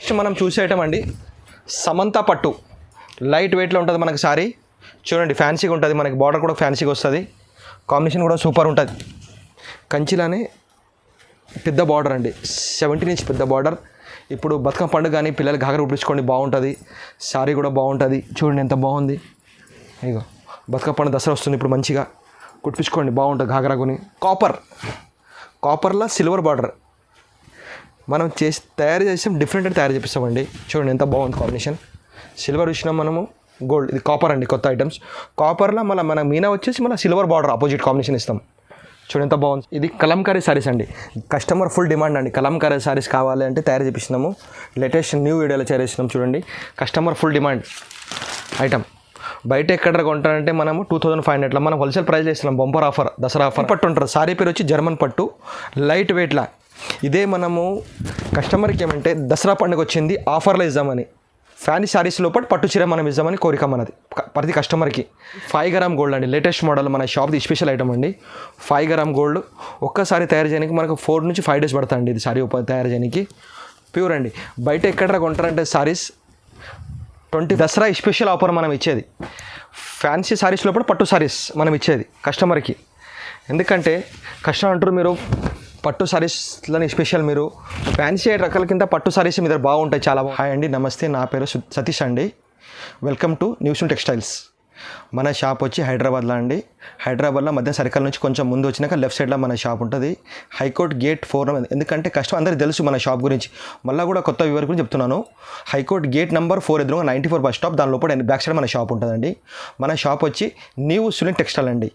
Next మనం చూసే item అండి సమంత పట్టు లైట్ వెయిట్లో ఉంటుంది మనకి సారీ చూడండి ఫ్యాన్సీగా ఉంటుంది మనకి బార్డర్ కూడా ఫ్యాన్సీగా వస్తుంది కాంబినేషన్ కూడా సూపర్ ఉంటుంది కంచిలానే పెద్ద బార్డర్ అండి 17 ఇంచ్ పెద్ద బార్డర్ ఇప్పుడు బతుకమ్మ పండుగ కానీ పిల్లలు గాగర కుట్టించుకోండి బాగుంటుంది సారీ కూడా బాగుంటుంది చూడండి ఎంత బాగుంది ఇగో బతుకమ్మ పండుగ దసరా వస్తుంది ఇప్పుడు మంచిగా కుట్టించుకోండి బాగుంటుంది గాగరా కొని కాపర్లో సిల్వర్ బార్డర్ మనం తయారు చేసాం డిఫరెంట్ అని తయారు చేపిస్తామండి చూడండి ఎంత బాగుంది కాంబినేషన్ సిల్వర్ ఇచ్చినాం మనము గోల్డ్ ఇది కాపర్ అండి కొత్త ఐటమ్స్ కాపర్లో మన మీనా వచ్చేసి మన సిల్వర్ బార్డర్ ఆపోజిట్ కాంబినేషన్ ఇస్తాం చూడండి ఎంత బాగుంది ఇది కలంకారీ సారీస్ అండి కస్టమర్ ఫుల్ డిమాండ్ అండి కలంకారీ సారీస్ కావాలి అంటే తయారు చేపిస్తున్నాము లేటెస్ట్ న్యూ వీడియోలో చేస్తున్నాం చూడండి కస్టమర్ ఫుల్ డిమాండ్ ఐటమ్ బయట ఎక్కడ కొంటారంటే మనము 2500 మనం హోల్సేల్ ప్రైస్లో ఇస్తున్నాం బంపర్ ఆఫర్ దసరా ఆఫర్ పట్టు ఉంటారు సారీ పేరు వచ్చి జర్మన్ పట్టు లైట్ వెయిట్లా ఇదే మనము కస్టమర్కి ఏమంటే దసరా పండుగ వచ్చింది ఆఫర్లో ఇద్దామని ఫ్యాన్సీ శారీస్ లోపల పట్టు చీర మనం ఇద్దామని కోరిక మనది ప్రతి కస్టమర్కి 5 గ్రామ్ గోల్డ్ అండి లేటెస్ట్ మోడల్ మన షాప్ది స్పెషల్ ఐటమ్ అండి 5 గ్రామ్ గోల్డ్ ఒక్కసారి తయారు చేయడానికి మనకు 4 నుంచి 5 డేస్ పడుతుంది అండి ఇది సారీ తయారు చేయడానికి ప్యూర్ అండి బయట ఎక్కడ కొంటారంటే సారీస్ 20 దసరా స్పెషల్ ఆఫర్ మనం ఇచ్చేది ఫ్యాన్సీ సారీస్ లోపల పట్టు సారీస్ మనం ఇచ్చేది కస్టమర్కి ఎందుకంటే కస్టమర్ అంటారు మీరు పట్టు సారీస్లని స్పెషల్ మీరు ఫ్యాన్సీ రకాల కింద పట్టు సారీస్ మీ దగ్గర బాగుంటాయి చాలా హాయ్ అండి నమస్తే నా పేరు సతీష్ అండి వెల్కమ్ టు న్యూస్ టెక్స్టైల్స్ మన షాప్ వచ్చి హైదరాబాద్లో అండి హైదరాబాద్లో మధ్య సర్కిల్ నుంచి కొంచెం ముందు వచ్చినాక లెఫ్ట్ సైడ్లో మన షాప్ ఉంటుంది హైకోర్ట్ గేట్ 4 ఎందుకంటే కస్టమర్ అందరికీ తెలుసు మన షాప్ గురించి మళ్ళీ కూడా కొత్త వ్యూవర్ గురించి చెప్తున్నాను హైకోర్ట్ గేట్ నెంబర్ 4 ఎదురుగా 94 బస్ స్టాప్ దాని లోపల బ్యాక్ సైడ్ మన షాప్ ఉంటుందండి మన షాప్ వచ్చి న్యూ సులిన్ టెక్స్టైల్ అండి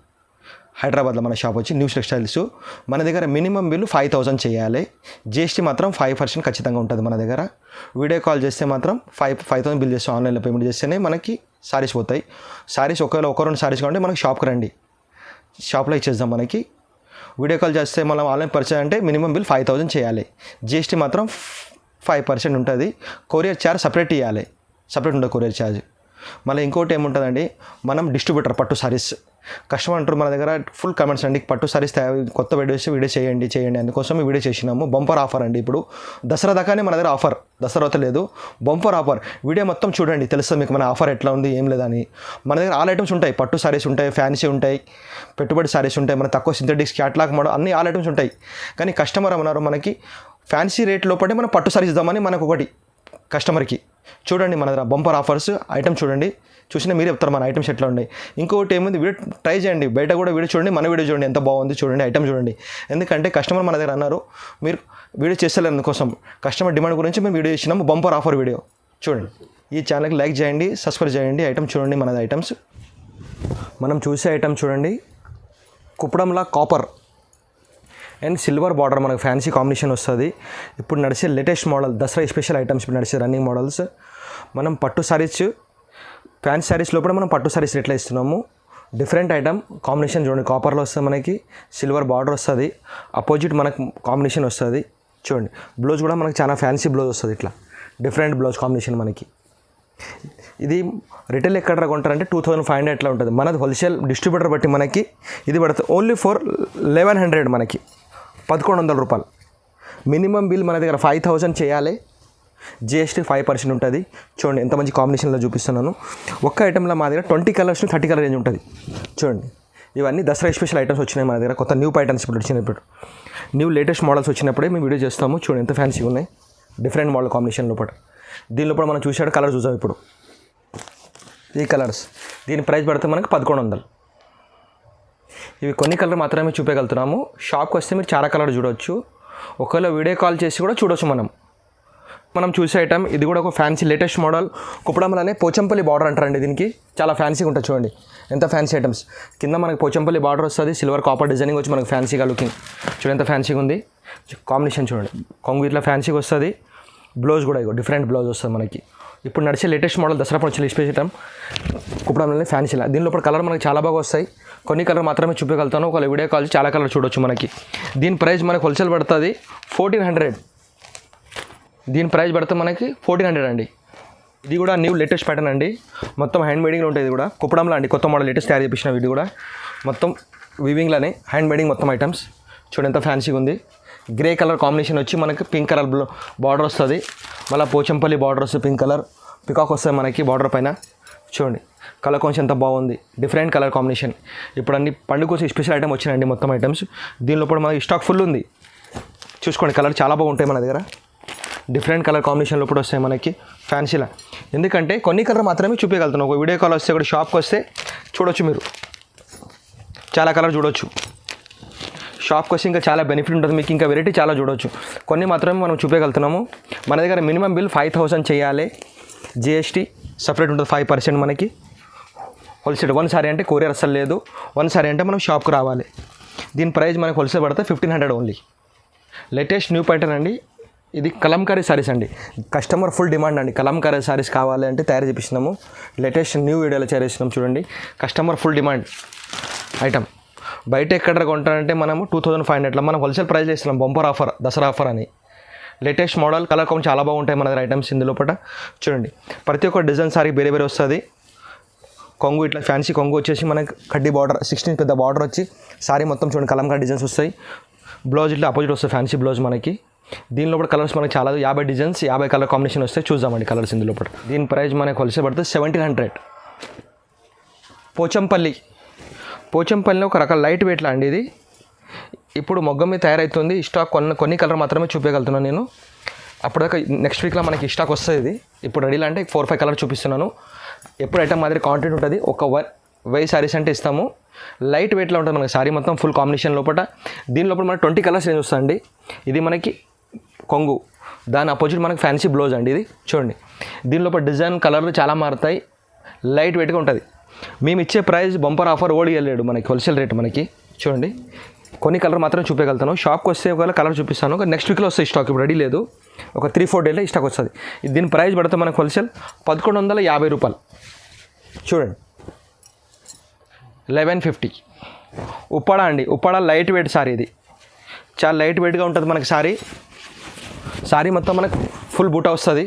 హైదరాబాద్లో మన షాప్ వచ్చి న్యూస్ టెక్స్టైల్స్ మన దగ్గర మినిమం బిల్లు 5000 చేయాలి జిఎస్టీ మాత్రం 5% ఖచ్చితంగా ఉంటుంది మన దగ్గర వీడియో కాల్ చేస్తే మాత్రం 5000 బిల్ చేస్తే ఆన్లైన్లో పేమెంట్ చేస్తేనే మనకి సారీస్ పోతాయి సారీస్ ఒకవేళ 1-2 సారీస్ కావాలంటే మనకి షాప్కి రండి షాప్లో ఇచ్చేద్దాం మనకి వీడియో కాల్ చేస్తే మనం ఆన్లైన్ పర్చేజ్ అంటే మినిమం బిల్ 5000 చేయాలి జిఎస్టీ మాత్రం 5% ఉంటుంది కొరియర్ ఛార్జ్ సపరేట్ ఇవ్వాలి సపరేట్ ఉంటుంది కొరియర్ ఛార్జ్ మళ్ళీ ఇంకోటి ఏముంటుందండి మనం డిస్ట్రిబ్యూటర్ పట్టు సారీస్ కస్టమర్ అంటారు మన దగ్గర ఫుల్ కమెంట్స్ అండి పట్టు సారీస్ కొత్త వీడియో చేయండి అందుకోసం వీడియో చేసినాము బంపర్ ఆఫర్ అండి ఇప్పుడు దసరా దాకానే మన దగ్గర ఆఫర్ దసరా అవుతా లేదు బంపర్ ఆఫర్ వీడియో మొత్తం చూడండి తెలుస్తుంది మీకు మన ఆఫర్ ఎట్లా ఉంది ఏం లేదని మన దగ్గర ఆల్ ఐటమ్స్ ఉంటాయి పట్టు సారీస్ ఉంటాయి ఫ్యాన్సీ ఉంటాయి పెట్టుబడి సారీస్ ఉంటాయి మన తక్కువ సింథటిక్స్ క్యాట్లాగ్ మోడల్ అన్ని ఆల్ ఐటమ్స్ ఉంటాయి కానీ కస్టమర్ అన్నారు మనకి ఫ్యాన్సీ రేట్ లోపలే మనం పట్టు సారీస్ ఇద్దామని మనకు ఒకటి కస్టమర్కి చూడండి మన దగ్గర బంపర్ ఆఫర్స్ ఐటమ్ చూడండి చూసినా మీరు చెప్తారు మన ఐటమ్స్ ఎట్లా ఉన్నాయి ఇంకొకటి ఏముంది వీడియో ట్రై చేయండి బయట కూడా వీడియో చూడండి మన వీడియో చూడండి ఎంత బాగుంది చూడండి ఐటమ్ చూడండి ఎందుకంటే కస్టమర్ మన దగ్గర అన్నారు మీరు వీడియో చేస్తలేరు అందుకోసం కస్టమర్ డిమాండ్ గురించి మేము వీడియో ఇచ్చినాము బంపర్ ఆఫర్ వీడియో చూడండి ఈ ఛానల్కి లైక్ చేయండి సబ్స్క్రైబ్ చేయండి ఐటమ్ చూడండి మనది ఐటమ్స్ మనం చూసే ఐటమ్ చూడండి కుప్పడంలా కాపర్ అండ్ సిల్వర్ బార్డర్ మనకు ఫ్యాన్సీ కాంబినేషన్ వస్తుంది ఇప్పుడు నడిచే latest model Dasara special items ఇప్పుడు నడిచే రన్నింగ్ మోడల్స్ మనం పట్టు సారీస్ ఫ్యాన్సీ సారీస్ లోపల మనం పట్టు సారీస్ ఎట్లా ఇస్తున్నాము డిఫరెంట్ ఐటమ్ కాంబినేషన్ చూడండి కాపర్లో వస్తుంది మనకి సిల్వర్ బార్డర్ వస్తుంది అపోజిట్ మనకు కాంబినేషన్ వస్తుంది చూడండి బ్లౌజ్ కూడా మనకి చాలా ఫ్యాన్సీ బ్లౌజ్ వస్తుంది ఇట్లా డిఫరెంట్ బ్లౌజ్ కాంబినేషన్ మనకి ఇది రిటైల్ ఎక్కడ కొంటారంటే 2500 ఎట్లా ఉంటుంది మనది హోల్సేల్ డిస్ట్రిబ్యూటర్ బట్టి మనకి ఇది పడుతుంది ఓన్లీ ఫర్ 1100 మనకి 1100 రూపాయలు మినిమం బిల్ మన దగ్గర 5000 చేయాలి జిఎస్టీ 5% ఉంటుంది చూడండి ఎంత మంచి కాంబినేషన్లో చూపిస్తున్నాను ఒక్క ఐటెంలో మా దగ్గర 20 కలర్స్ 30 కలర్ రేంజ్ ఉంటుంది చూడండి ఇవన్నీ దసరా స్పెషల్ ఐటమ్స్ వచ్చినాయి మన దగ్గర కొత్త న్యూ ఐటమ్స్ ఇప్పుడు వచ్చినప్పుడు న్యూ లేటెస్ట్ మోడల్స్ వచ్చినప్పుడే మేము వీడియో చేస్తాము చూడండి ఎంత ఫ్యాన్సీ ఉన్నాయి డిఫరెంట్ మోడల్ కాంబినేషన్ లోపల దీని లోపల మనం చూసాడు కలర్ చూసాం ఇప్పుడు ఈ కలర్స్ దీని ప్రైస్ పడితే మనకి 1100 ఇవి కొన్ని కలర్ మాత్రమే చూపగలుగుతున్నాము షాప్కి వస్తే మీరు చాలా కలర్ చూడవచ్చు ఒకవేళ వీడియో కాల్ చేసి కూడా చూడవచ్చు మనం చూసే ఐటమ్ ఇది కూడా ఒక ఫ్యాన్సీ లేటెస్ట్ మోడల్ కుప్పడంలోనే పోచంపల్లి బార్డర్ అంటారండి దీనికి చాలా ఫ్యాన్సీగా ఉంటుంది చూడండి ఎంత ఫ్యాన్సీ ఐటమ్స్ కింద మనకి పోచంపల్లి బార్డర్ వస్తుంది సిల్వర్ కాపర్ డిజైనింగ్ వచ్చి మనకు ఫ్యాన్సీగా లుకింగ్ చూడండి ఎంత ఫ్యాన్సీగా ఉంది కాంబినేషన్ చూడండి కొంగు ఇట్లా ఫ్యాన్సీగా వస్తుంది బ్లౌజ్ కూడా ఇగో డిఫరెంట్ బ్లౌజ్ వస్తుంది మనకి ఇప్పుడు నడిచే లేటెస్ట్ మోడల్ దసరా పండుగ స్పెషల్ ఐటమ్ కుప్పడంలోనే ఫ్యాన్సీ దీని లోపల కలర్ మనకి చాలా బాగా వస్తాయి కొన్ని కలర్ మాత్రమే చూపగలుగుతాను ఒక వీడియో కాల్ చాలా కలర్ చూడొచ్చు మనకి దీని ప్రైస్ మనకి హోల్సేల్ పడుతుంది 1400 దీని ప్రైస్ పడితే మనకి 1400 అండి ఇది కూడా న్యూ లేటెస్ట్ ప్యాటర్న్ అండి మొత్తం హ్యాండ్ మేడింగ్లో ఉంటుంది ఇది కూడా కుప్పడంలో అండి కొత్త మోడల్ లేటెస్ట్ తయారు చేపించిన ఇది కూడా మొత్తం వీవింగ్లోనే హ్యాండ్ మేడింగ్ మొత్తం ఐటమ్స్ చూడండి ఎంత ఫ్యాన్సీగా ఉంది గ్రే కలర్ కాంబినేషన్ వచ్చి మనకి పింక్ కలర్ బార్డర్ వస్తుంది, మళ్ళీ పోచంపల్లి బార్డర్ వస్తుంది, పింక్ కలర్ పికాక్ వస్తుంది మనకి బార్డర్ పైన. చూడండి కలర్ కొంచెం ఎంత బాగుంది, డిఫరెంట్ కలర్ కాంబినేషన్. ఇప్పుడు అన్ని పండుగ కోసం స్పెషల్ ఐటమ్ వచ్చినాయండి మొత్తం ఐటమ్స్. దీనిలో కూడా మనకి స్టాక్ ఫుల్ ఉంది. చూసుకోండి కలర్ చాలా బాగుంటాయి మన దగ్గర. డిఫరెంట్ కలర్ కాంబినేషన్లో కూడా వస్తాయి మనకి ఫ్యాన్సీలా. ఎందుకంటే కొన్ని కలర్ మాత్రమే చూపించగలుగుతున్నాం. ఒక వీడియో కాల్ వస్తే కూడా షాప్కి వస్తే చూడొచ్చు, మీరు చాలా కలర్ చూడొచ్చు. షాప్కి వస్తే ఇంకా చాలా బెనిఫిట్ ఉంటుంది, మీకు ఇంకా వెరైటీ చాలా చూడొచ్చు. కొన్ని మాత్రమే మనం చూపించగలుగుతున్నాము. మన దగ్గర మినిమం బిల్ 5,000 చేయాలి, జిఎస్టీ సపరేట్ ఉంటుంది 5% మనకి. హోల్సేల్ 1 సారీ అంటే కొరియర్ అసలు లేదు, 1 సారీ అంటే మనం షాప్కి రావాలి. దీని ప్రైస్ మనకి హోల్సేల్ పడితే 1,500 ఓన్లీ. లేటెస్ట్ న్యూ ప్యాటర్న్ అండి ఇది. కలంకారీ సారీస్ అండి, కస్టమర్ ఫుల్ డిమాండ్ అండి. కలంకారీ సారీస్ కావాలి అంటే తయారు చేపిస్తున్నాము. లేటెస్ట్ న్యూ వీడియోలో చేస్తున్నాం చూడండి. Customer full demand item. బయట ఎక్కడ కొంటారంటే మనము 2,500 మనం హోల్సేల్ ప్రైస్ చేస్తున్నాం. బంపర్ ఆఫర్, దసరా ఆఫర్ అని. లేటెస్ట్ మోడల్ కలర్ కాంబినేషన్ చాలా బాగుంటాయి మన దగ్గర ఐటమ్స్. ఇందులో పట చూడండి ప్రతి ఒక్క డిజైన్ సారీ వేరే వేరే వస్తుంది. కొంగు ఇట్లా ఫ్యాన్సీ కొంగు వచ్చేసి మనకి కడ్డీ బార్డర్ 16 పెద్ద బార్డర్ వచ్చి సారీ మొత్తం చూడండి కలంకారీ డిజైన్స్ వస్తాయి. బ్లౌజ్ ఇట్లా అపోజిట్ వస్తుంది ఫ్యాన్సీ బ్లౌజ్ మనకి. దీనిలో కూడా కలర్స్ మనకి చాలా 50 డిజైన్స్ 50 కలర్ కాంబినేషన్ వస్తాయి. చూద్దామండి కలర్స్ ఇందులో పట. దీని ప్రైస్ మనకి హోల్సేల్ పడుతుంది 1,700. పోచంపల్లిలో ఒక రకాల లైట్ వెయిట్లో అండి ఇది. ఇప్పుడు మొగ్గం మీద తయారవుతుంది. స్టాక్ కొన్ని కలర్ మాత్రమే చూపించగలుగుతున్నాను నేను. అప్పటిదాకా నెక్స్ట్ వీక్లో మనకి స్టాక్ వస్తుంది. ఇది ఇప్పుడు రెడీలో అంటే 4-5 కలర్ చూపిస్తున్నాను. ఎప్పుడు ఐటమ్ మాదిరి కాంటెంట్ ఉంటుంది. ఒక 1000 సారీస్ అంటే ఇస్తాము. లైట్ వెయిట్లో ఉంటుంది మనకి సారీ మొత్తం ఫుల్ కాంబినేషన్ లోపల. దీని లోపల మనకి 20 కలర్స్ రేంజ్ వస్తుందండి. ఇది మనకి కొంగు, దాని అపోజిట్ మనకి ఫ్యాన్సీ బ్లౌజ్ అండి. ఇది చూడండి దీని లోపల డిజైన్ కలర్లు చాలా మారుతాయి. లైట్ వెయిట్గా ఉంటుంది. మేము ఇచ్చే ప్రైస్ బంపర్ ఆఫర్ ఓడి వెళ్ళాడు మనకి హోల్సేల్ రేట్ మనకి. చూడండి కొన్ని కలర్ మాత్రం చూపించగలుగుతాను. షాప్కి వస్తే ఒకవేళ కలర్ చూపిస్తాను. నెక్స్ట్ వీక్లో వస్తాయి స్టాక్. ఇప్పుడు రెడీ లేదు, ఒక 3-4 డేలో ఈ స్టాక్ వస్తుంది. దీని ప్రైస్ పడితే మనకు హోల్సేల్ 1,150 రూపాయలు. చూడండి 1150. ఉప్పాడ అండి, ఉప్పాడ లైట్ వెయిట్ సారీ. ఇది చాలా లైట్ వెయిట్గా ఉంటుంది మనకి సారీ. సారీ మొత్తం మనకు ఫుల్ బూటా వస్తుంది,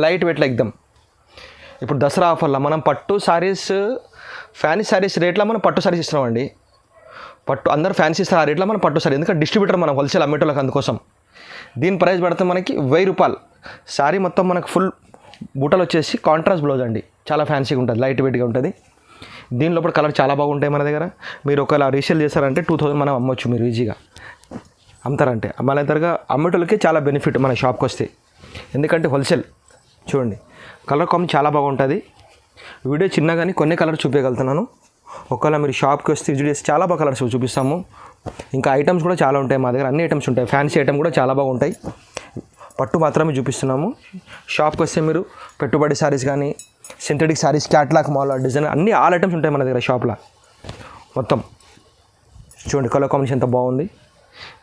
లైట్ వెయిట్లో ఎగ్దమ్. ఇప్పుడు దసరా ఆఫర్లో మనం పట్టు సారీస్, ఫ్యాన్సీ సారీస్ రేట్లో మనం పట్టు సారీస్ ఇస్తున్నామండి. పట్టు అందరూ ఫ్యాన్సీ ఇస్తారు ఆ రేట్లో మనం పట్టు సారీ. ఎందుకంటే డిస్ట్రిబ్యూటర్ మనం హోల్సేల్ అమ్మేటోళ్ళకి అందుకోసం. దీని ప్రైస్ పడితే మనకి 1000 రూపాయలు. సారీ మొత్తం మనకు ఫుల్ బూటలు వచ్చేసి కాంట్రాస్ట్ బ్లౌజ్ అండి. చాలా ఫ్యాన్సీగా ఉంటుంది, లైట్ వెయిట్గా ఉంటుంది. దీని లోపల కలర్ చాలా బాగుంటాయి మన దగ్గర. మీరు ఒకవేళ రీసేల్ చేస్తారంటే 2,000 మనం అమ్మొచ్చు. మీరు ఈజీగా అమ్ముతారంటే మన దగ్గర అమ్మేటోళ్ళకి చాలా బెనిఫిట్ మన షాప్కి వస్తే. ఎందుకంటే హోల్సేల్. చూడండి కలర్ కాంబినేషన్ చాలా బాగుంటుంది. వీడియో చిన్నగాని కొన్ని కలర్ చూపించగలుగుతున్నాను. ఒకవేళ మీరు షాప్కి వస్తే విజిట్ చేసి చాలా బాగా కలర్స్ చూపిస్తాము. ఇంకా ఐటమ్స్ కూడా చాలా ఉంటాయి మా దగ్గర, అన్ని ఐటమ్స్ ఉంటాయి. ఫ్యాన్సీ ఐటమ్ కూడా చాలా బాగుంటాయి. పట్టు మాత్రమే చూపిస్తున్నాము. షాప్కి వస్తే మీరు పెట్టుబడి సారీస్ కానీ, synthetic saris, catalogue mall design అన్ని ఆల్ ఐటమ్స్ ఉంటాయి మన దగ్గర షాప్లో మొత్తం. చూడండి కలర్ కాంబినేషన్ ఎంత బాగుంది.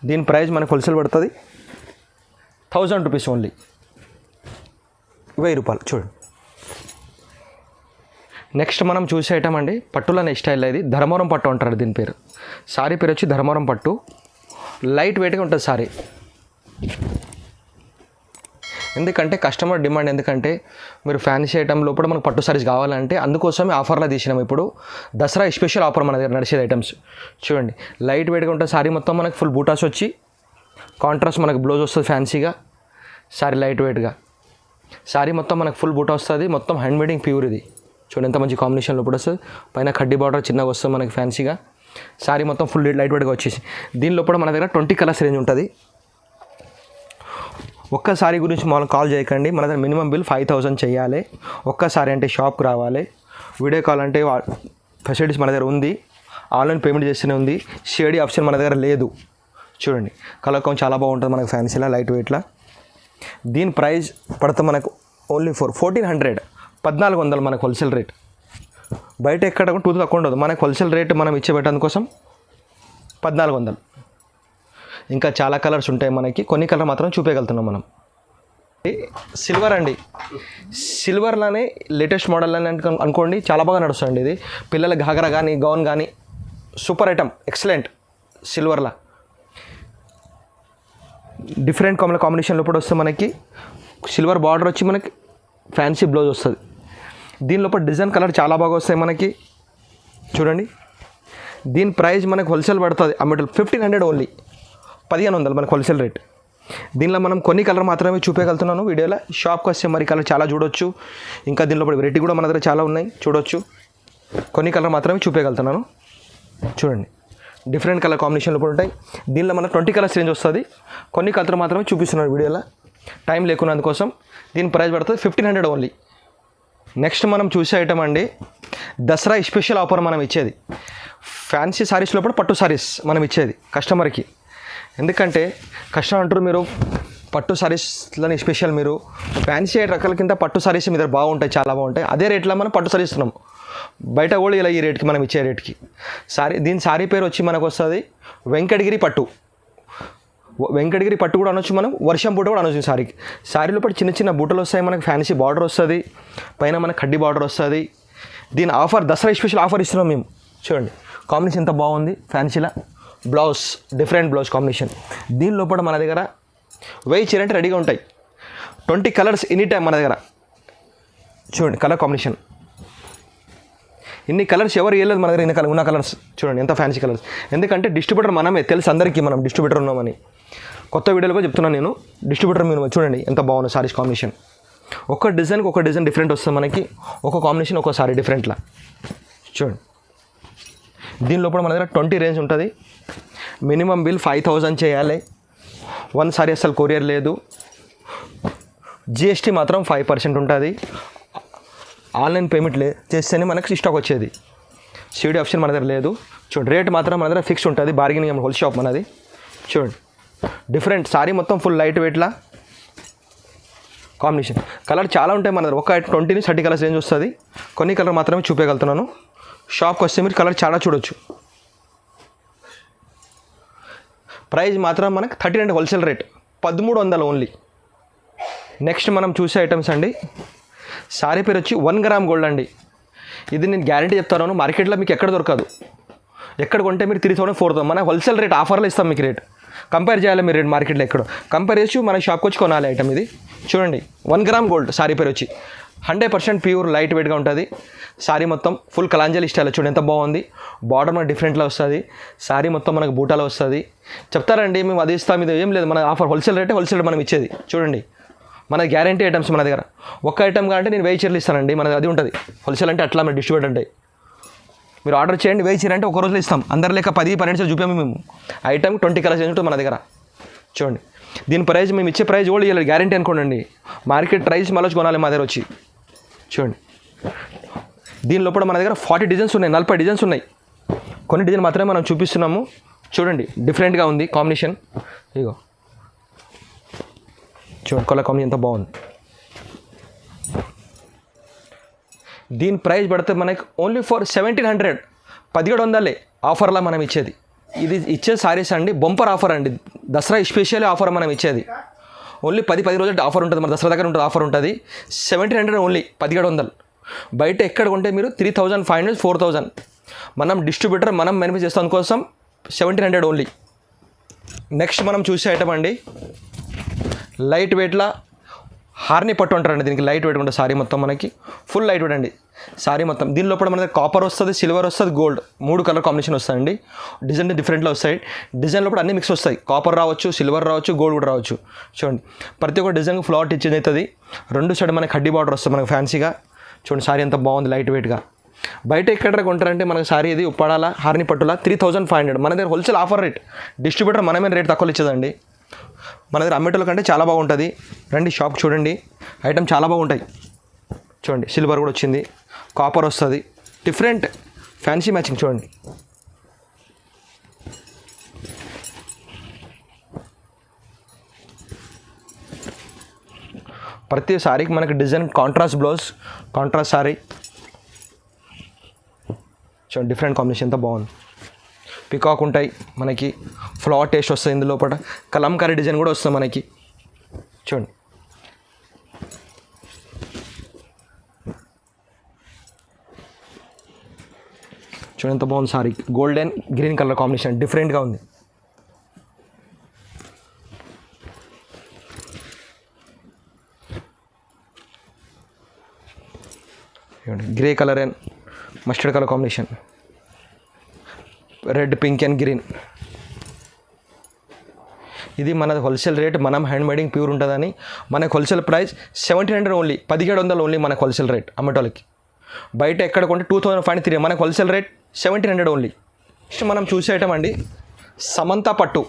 దీని ప్రైస్ మనకు హోల్సేల్ పడుతుంది 1000 రూపీస్ ఓన్లీ, 1000 రూపాయలు. చూడండి నెక్స్ట్ మనం చూసే ఐటమ్ అండి పట్టుల నెక్స్ట్ స్టైల్. ఇది ధర్మవరం పట్టు అంటారు దీని పేరు. సారీ పేరు వచ్చి ధర్మవరం పట్టు. లైట్ వెయిట్గా ఉంటుంది సారీ. ఎందుకంటే కస్టమర్ డిమాండ్. ఎందుకంటే మీరు ఫ్యాన్సీ ఐటమ్ లోపల మనకు పట్టు సారీస్ కావాలంటే అందుకోసమే ఆఫర్లో తీసినాం. ఇప్పుడు దసరా స్పెషల్ ఆఫర్ మన దగ్గర నడిచేది ఐటమ్స్. చూడండి లైట్ వెయిట్గా ఉంటుంది సారీ మొత్తం. మనకు ఫుల్ బూటాస్ వచ్చి కాంట్రాస్ట్ మనకు బ్లౌజ్ వస్తుంది ఫ్యాన్సీగా. సారీ లైట్ వెయిట్గా సారీ మొత్తం మనకు ఫుల్ బూటా వస్తుంది. మొత్తం హ్యాండ్ మేడింగ్ ప్యూర్. ఇది చూడండి ఎంత మంచి కాంబినేషన్లో కూడా వస్తుంది. పైన కడ్డీ బార్డర్ చిన్నగా వస్తుంది మనకి ఫ్యాన్సీగా. సారీ మొత్తం ఫుల్ లైట్ వెయిట్గా వచ్చేసి. దీనిలో కూడా మన దగ్గర 20 కలర్స్ రేంజ్ ఉంటుంది. ఒక్క సారీ గురించి మనం కాల్ చేయకండి. మన దగ్గర మినిమం బిల్ 5,000 చేయాలి. ఒక్కసారి అంటే షాప్కి రావాలి. వీడియో కాల్ అంటే ఫెసిలిటీస్ మన దగ్గర ఉంది. ఆన్లైన్ పేమెంట్ చేస్తూనే ఉంది. షేడీ ఆప్షన్ మన దగ్గర లేదు. చూడండి కలర్ కాంబినేషన్ చాలా బాగుంటుంది మనకు ఫ్యాన్సీలో లైట్ వెయిట్లో. దీని ప్రైస్ పడితే మనకు ఓన్లీ 1,400, 1,400 మనకు హోల్సేల్ రేట్. బయట ఎక్కడ 2,000 తక్కువ ఉండదు. మనకు హోల్సేల్ రేట్ మనం ఇచ్చే పెట్టడం కోసం 1,400. ఇంకా చాలా కలర్స్ ఉంటాయి మనకి. కొన్ని కలర్ మాత్రం చూపించగలుగుతున్నాం మనం. సిల్వర్ అండి, సిల్వర్లోనే లేటెస్ట్ మోడల్ అని అనుకోండి. చాలా బాగా నడుస్తుంది ఇది. పిల్లల ఘాగరా కానీ, గౌన్ కానీ సూపర్ ఐటమ్, ఎక్సలెంట్. సిల్వర్లా డిఫరెంట్ కాంబినేషన్లో కూడా వస్తే మనకి సిల్వర్ బార్డర్ వచ్చి మనకి ఫ్యాన్సీ బ్లౌజ్ వస్తుంది. దీనిలోపల డిజైన్ కలర్ చాలా బాగా వస్తాయి మనకి. చూడండి దీని ప్రైస్ మనకు హోల్సేల్ పడుతుంది అమ్మటల్ 1,500 ఓన్లీ. 1500 మనకు హోల్సేల్ రేట్. దీనిలో మనం కొన్ని కలర్ మాత్రమే చూపించగలుగుతున్నాను వీడియోలో. షాప్కి వస్తే మరి కలర్ చాలా చూడొచ్చు. ఇంకా దీనిలో వెరైటీ కూడా మన దగ్గర చాలా ఉన్నాయి, చూడొచ్చు. కొన్ని కలర్ మాత్రమే చూపించగలుగుతున్నాను. చూడండి, డిఫరెంట్ కలర్ కాంబినేషన్లో కూడా ఉంటాయి. దీనిలో మనకు 20 కలర్స్ రేంజ్ వస్తుంది. కొన్ని కలర్ మాత్రమే చూపిస్తున్నాను వీడియోలో, టైం లేకున్నందుకోసం. దీని ప్రైస్ పడుతుంది 1500 ఓన్లీ. నెక్స్ట్ మనం చూసే ఐటమ్ అండి, దసరా స్పెషల్ ఆఫర్ మనం ఇచ్చేది. ఫ్యాన్సీ సారీస్లో కూడా పట్టు సారీస్ మనం ఇచ్చేది కస్టమర్కి. ఎందుకంటే కస్టమర్ అంటారు మీరు పట్టు సారీస్లని స్పెషల్, మీరు ఫ్యాన్సీ రకాల కింద పట్టు సారీస్ మీ దగ్గర బాగుంటాయి, చాలా బాగుంటాయి. అదే రేట్లో మనం పట్టు సారీ ఇస్తున్నాం. బయట కూడా ఇలా ఈ రేట్కి మనం ఇచ్చే రేట్కి. దీని సారీ పేరు వచ్చి మనకు వస్తుంది వెంకటగిరి పట్టు. వెంకటగిరి పట్టు కూడా అనొచ్చు, మనం వర్షం పూట కూడా అనొచ్చు. సారీలో పాటు చిన్న చిన్న బూటలు వస్తాయి, మనకి ఫ్యాన్సీ బార్డర్ వస్తుంది, పైన మనకి కడ్డీ బార్డర్ వస్తుంది. దీని ఆఫర్ దసరా స్పెషల్ ఆఫర్ ఇస్తున్నాం మేము. చూడండి కాంబినేషన్ ఎంత బాగుంది, ఫ్యాన్సీలా బ్లౌజ్, డిఫరెంట్ బ్లౌజ్ కాంబినేషన్. దీని లోపల మన దగ్గర 1000 చీర అంటే రెడీగా ఉంటాయి. 20 కలర్స్ ఎనీ టైం మన దగ్గర. చూడండి కలర్ కాంబినేషన్, ఇన్ని కలర్స్ ఎవరు వేయలేదు మన దగ్గర. ఇన్ని కలర్ ఉన్న కలర్స్ చూడండి ఎంత ఫ్యాన్సీ కలర్స్. ఎందుకంటే డిస్ట్రిబ్యూటర్ మనమే, తెలుసు అందరికీ మనం డిస్ట్రిబ్యూటర్ ఉన్నామని. కొత్త వీడియోలో కూడా చెప్తున్నాను నేను, డిస్ట్రిబ్యూటర్ మీరు చూడండి ఎంత బాగుంది సారీస్ కాంబినేషన్. ఒక డిజైన్కి ఒక డిజైన్ డిఫరెంట్ వస్తుంది మనకి, ఒక కాంబినేషన్ ఒక సారీ డిఫరెంట్లా. చూడండి దీని లోపల మన దగ్గర 20 రేంజ్ ఉంటుంది. మినిమం బిల్ 5000 చేయాలి. 1 సారీ అసలు కొరియర్ లేదు. జిఎస్టీ మాత్రం 5% ఉంటుంది. ఆన్లైన్ పేమెంట్ చేస్తేనే మనకు స్టాక్ వచ్చేది. సిడి ఆప్షన్ మన దగ్గర లేదు. చూడండి రేట్ మాత్రం మన దగ్గర ఫిక్స్ ఉంటుంది. బార్గెనింగ్ హోల్ షాప్ మనది. చూడండి డిఫరెంట్ సారీ మొత్తం ఫుల్ లైట్ వెయిట్లా కాంబినేషన్. కలర్ చాలా ఉంటాయి మన దగ్గర. ఒక 20-30 కలర్స్ రేంజ్ వస్తుంది. కొన్ని కలర్ మాత్రమే చూపించగలుగుతున్నాను. షాప్కి వస్తే మీరు కలర్ చాలా చూడొచ్చు. ప్రైస్ మాత్రం మనకు 1300 హోల్సేల్ రేట్, 1300 ఓన్లీ. నెక్స్ట్ మనం చూసే ఐటమ్స్ అండి, సారీ పేరు వచ్చి 1 గ్రామ్ గోల్డ్ అండి. ఇది నేను గ్యారంటీ చెప్తాను, మార్కెట్లో మీకు ఎక్కడ దొరకదు. ఎక్కడ కొంటే మీరు 3000 4000, మన హోల్సేల్ రేట్ ఆఫర్లో ఇస్తాం మీకు. రేట్ కంపేర్ చేయాలి మీరు, రేట్ మార్కెట్లో ఎక్కడ కంపేర్ చేసి మన షాప్కి వచ్చి కొనాలి ఐటమ్ ఇది. చూడండి 1 గ్రామ్ గోల్డ్ సారీ పేరు వచ్చి 100% ప్యూర్ లైట్ వెయిట్గా ఉంటుంది. సారీ మొత్తం ఫుల్ కలాంజలి స్టైల్. చూడండి ఎంత బాగుంది. బార్డర్ మనకు డిఫరెంట్లో వస్తుంది. సారీ మొత్తం మనకు బూటాలో వస్తుంది. చెప్తారండి మేము అది ఇస్తాం, ఇది ఏం లేదు. మన ఆఫర్ హోల్సేల్ రేటే, హోల్సేల్ రేట్ మనం ఇచ్చేది. చూడండి మన గ్యారంటీ ఐటమ్స్ మన దగ్గర. ఒక్క ఐటమ్ కాంటే నేను 1000 చీరలు ఇస్తానండి. మనది అది ఉంటుంది. హోల్సేల్ అంటే అట్లా మన డిస్ట్రిబ్యూటర్ అంటే మీరు ఆర్డర్ చేయండి 1000 చీర అంటే ఒక రోజులో ఇస్తాం. అందరి లెక్క 10-12 చీరలు చూపాము మేము. ఐటమ్ 20 కలర్స్ ఉంటుంది మన దగ్గర. చూడండి దీని ప్రైస్ మేము ఇచ్చే ప్రైస్ కూడా ఇవ్వాలి, గ్యారంటీ అనుకోండి. మార్కెట్ ప్రైస్ మళ్ళీ కొనాలి మా దగ్గర వచ్చి. చూడండి దీని లోపల మన దగ్గర 40 డిజైన్స్ ఉన్నాయి, 40 డిజైన్స్ ఉన్నాయి. కొన్ని డిజైన్ మాత్రమే మనం చూపిస్తున్నాము. చూడండి డిఫరెంట్గా ఉంది కాంబినేషన్. ఇగో చూడండి కలర్ కాంబినేషన్ ఎంత బాగుంది. దీని ప్రైస్ పడితే మనకి ఓన్లీ ఫర్ 1700, 1700 ఆఫర్లా మనం ఇచ్చేది. ఇది ఇచ్చే సారీస్ అండి బంపర్ ఆఫర్ అండి, దసరా స్పెషల్ ఆఫర్ మనం ఇచ్చేది. ఓన్లీ 10 రోజులు ఆఫర్ ఉంటుంది. మన దసరా దగ్గర ఉంటుంది ఆఫర్ ఉంటుంది. 1700 ఓన్లీ, 1700. బయట ఎక్కడ కొంటే మీరు 3500, 4000. మనం డిస్ట్రిబ్యూటర్ మనం మేనేజ్ చేస్తాం కోసం 1700 ఓన్లీ. నెక్స్ట్ మనం చూసే ఐటమ్ అండి, లైట్ వెయిట్లా హార్ని పట్టు అంటారండి. దీనికి లైట్ వెయిట్ ఉంటుంది. సారీ మొత్తం మనకి ఫుల్ లైట్ వెయిట్ అండి సారీ మొత్తం. దీని లోపల మన కాపర్ వస్తుంది, సిల్వర్ వస్తుంది, గోల్డ్, 3 కలర్ కాంబినేషన్ వస్తాయండి. డిజైన్ డిఫరెంట్లో వస్తాయి. డిజైన్ లోపల అన్ని మిక్స్ వస్తాయి. కాపర్ రావచ్చు, సిల్వర్ రావచ్చు, గోల్డ్ కూడా రావచ్చు. చూడండి ప్రతి ఒక్క డిజైన్కి ఫ్లాట్ ఇచ్చేది అవుతుంది. 2 సైడ్ మనకి కడ్డీ బార్డర్ వస్తుంది మనకి ఫ్యాన్సీగా. చూడండి సారీ ఎంత బాగుంది లైట్ వెయిట్గా. బయట ఎక్కడ కొంటారంటే మనకి సారీ ఇది ఉప్పాడాల హార్ని పట్టులా 3500. మన దగ్గర హోల్సేల్ ఆఫర్ రేట్, డిస్ట్రిబ్యూటర్ మనమే రేట్ తక్కువ ఇచ్చేదండి. మన దగ్గర అమ్మేటోళ్ళ కంటే చాలా బాగుంటుంది. రండి షాప్ చూడండి, ఐటమ్ చాలా బాగుంటాయి. చూడండి సిల్వర్ కూడా వచ్చింది, కాపర్ వస్తుంది, డిఫరెంట్ ఫ్యాన్సీ మ్యాచింగ్. చూడండి ప్రతి సారీకి మనకి design contrast blouse, contrast sorry. చూడండి డిఫరెంట్ కాంబినేషన్ ఎంత బాగుంది. పికాక్ ఉంటాయి మనకి, ఫ్లవర్ టేస్ట్ వస్తుంది. ఇందులో లోపల కలంకారీ డిజైన్ కూడా వస్తుంది మనకి. చూడండి చూడండి ఎంత బాగుంది sorry. Golden green colour combination డిఫరెంట్గా ఉంది. Grey colour and mustard colour combination, red, pink and green. ఇది మనది హోల్సేల్ రేట్, మనం హ్యాండ్ మేడింగ్ ప్యూర్ ఉంటుందని మనకు హోల్సేల్ ప్రైస్ 1700 ఓన్లీ, 1700 ఓన్లీ మనకు హోల్సేల్ రేట్ అమ్మటోళ్ళకి. బయట ఎక్కడ కొంటే 2503, మనకు హోల్సేల్ రేట్ 1700 ఓన్లీ. నెక్స్ట్ మనం చూసే ఐటమ్ అండి సమంత పట్టు,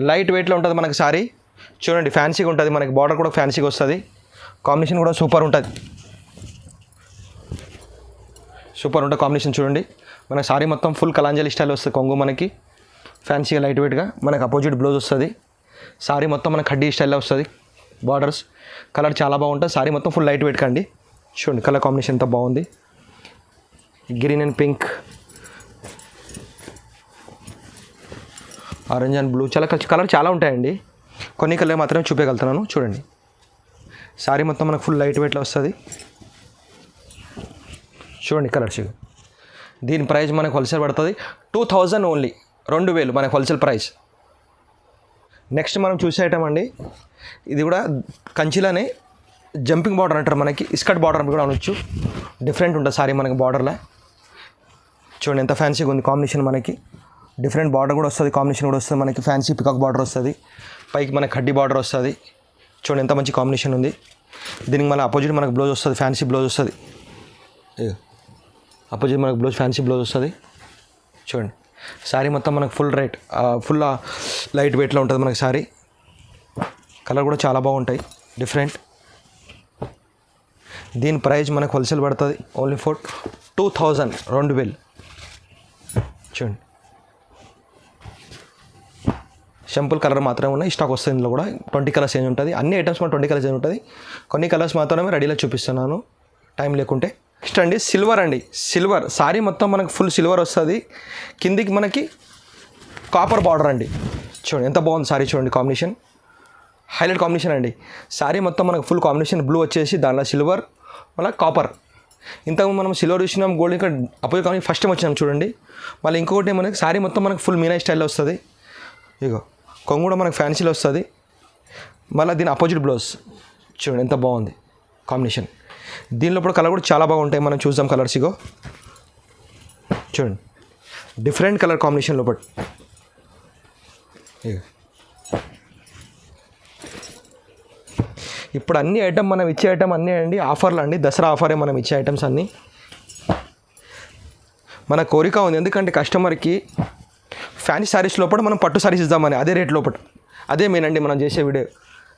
లైట్ వెయిట్లో ఉంటుంది మనకి సారీ. చూడండి ఫ్యాన్సీగా ఉంటుంది, మనకి బార్డర్ కూడా ఫ్యాన్సీగా వస్తుంది, కాంబినేషన్ కూడా సూపర్ ఉంటుంది. సూపర్ ఉంటుంది కాంబినేషన్. చూడండి మనకి సారీ మొత్తం ఫుల్ కలాంజలి స్టైల్ వస్తుంది, కొంగు మనకి ఫ్యాన్సీగా లైట్ వెయిట్గా, మనకు అపోజిట్ బ్లౌజ్ వస్తుంది. సారీ మొత్తం మనకు కడ్డీ స్టైల్లో వస్తుంది, బార్డర్స్ కలర్ చాలా బాగుంటుంది. సారీ మొత్తం ఫుల్ లైట్ వెయిట్ కండి. చూడండి కలర్ కాంబినేషన్ ఎంత బాగుంది, green and pink, orange and blue, చాలా కలర్ చాలా ఉంటాయండి. కొన్ని కలర్ మాత్రమే చూపించగలుగుతున్నాను. చూడండి సారీ మొత్తం మనకు ఫుల్ లైట్ వెయిట్లో వస్తుంది. చూడండి కలర్స్. దీని ప్రైస్ మనకు హోల్సేల్ పడుతుంది 2000 ఓన్లీ, 2000 మనకు హోల్సేల్ ప్రైస్. నెక్స్ట్ మనం చూసే ఐటమ్ అండి, ఇది కూడా కంచిలోనే జంపింగ్ బార్డర్ అంటారు, మనకి ఇస్కట్ బార్డర్ కూడా అనొచ్చు. డిఫరెంట్ ఉంటుంది సారీ మనకి బార్డర్లో. చూడండి ఎంత ఫ్యాన్సీగా ఉంది కాంబినేషన్, మనకి డిఫరెంట్ బార్డర్ కూడా వస్తుంది, కాంబినేషన్ కూడా వస్తుంది. మనకి ఫ్యాన్సీ పికాక్ బార్డర్ వస్తుంది, పైకి మనకి కడ్డీ బార్డర్ వస్తుంది. చూడండి ఎంత మంచి కాంబినేషన్ ఉంది. దీనికి మన అపోజిట్ మనకు బ్లౌజ్ వస్తుంది, ఫ్యాన్సీ బ్లౌజ్ వస్తుంది. అపోజిట్ మనకు బ్లౌజ్ ఫ్యాన్సీ బ్లౌజ్ వస్తుంది. చూడండి శారీ మొత్తం మనకు ఫుల్ లైట్ వెయిట్లో ఉంటుంది మనకి శారీ. కలర్ కూడా చాలా బాగుంటాయి, డిఫరెంట్. దీని ప్రైస్ మనకు హోల్సేల్ పడుతుంది ఓన్లీ ఫర్ 2000, 2000. చూడండి సింపుల్ కలర్ మాత్రమే ఉన్నాయి, స్టాక్ వస్తుంది. ఇందులో కూడా 20 కలర్స్ చేంజ్ ఉంటుంది, అన్ని ఐటమ్స్ మన 20 కలర్స్ చేంజ్ ఉంటుంది. కొన్ని కలర్స్ మాత్రమే రెడీలో చూపిస్తున్నాను టైం లేకుంటే. నెక్స్ట్ అండి సిల్వర్ అండి, సిల్వర్ సారీ మొత్తం మనకు ఫుల్ సిల్వర్ వస్తుంది, కిందికి మనకి కాపర్ బార్డర్ అండి. చూడండి ఎంత బాగుంది సారీ, చూడండి కాంబినేషన్ హైలైట్ కాంబినేషన్ అండి. సారీ మొత్తం మనకు ఫుల్ కాంబినేషన్ బ్లూ వచ్చేసి దానిలో సిల్వర్ మళ్ళీ కాపర్. ఇంతకు మనం సిల్వర్ చూసినాం, గోల్డ్ ఇక్కడ అపోజిట్ కాంబినేషన్ ఫస్ట్ టైం వచ్చినాం చూడండి. మళ్ళీ ఇంకొకటి మనకి సారీ మొత్తం మనకు ఫుల్ మీనా స్టైల్లో వస్తుంది. ఇగో కొంగు కూడా మనకు ఫ్యాన్సీలో వస్తుంది. మళ్ళీ దీని అపోజిట్ బ్లౌజ్ చూడండి ఎంత బాగుంది కాంబినేషన్. దీనిలో కూడా కలర్ కూడా చాలా బాగుంటాయి, మనం చూద్దాం కలర్స్. ఇగో చూడండి డిఫరెంట్ కలర్ కాంబినేషన్ లోపల. ఇప్పుడు అన్ని ఐటమ్ మనం ఇచ్చే ఐటమ్ అన్నీ అండి ఆఫర్లు అండి, దసరా ఆఫరే మనం ఇచ్చే ఐటమ్స్ అన్నీ. మన కోరిక ఉంది, ఎందుకంటే కస్టమర్కి ఫ్యాన్సీ శారీస్ లోపల మనం పట్టు శారీస్ ఇద్దామని, అదే రేట్ లోపల. అదే మెయిన్ అండి మనం చేసే వీడియో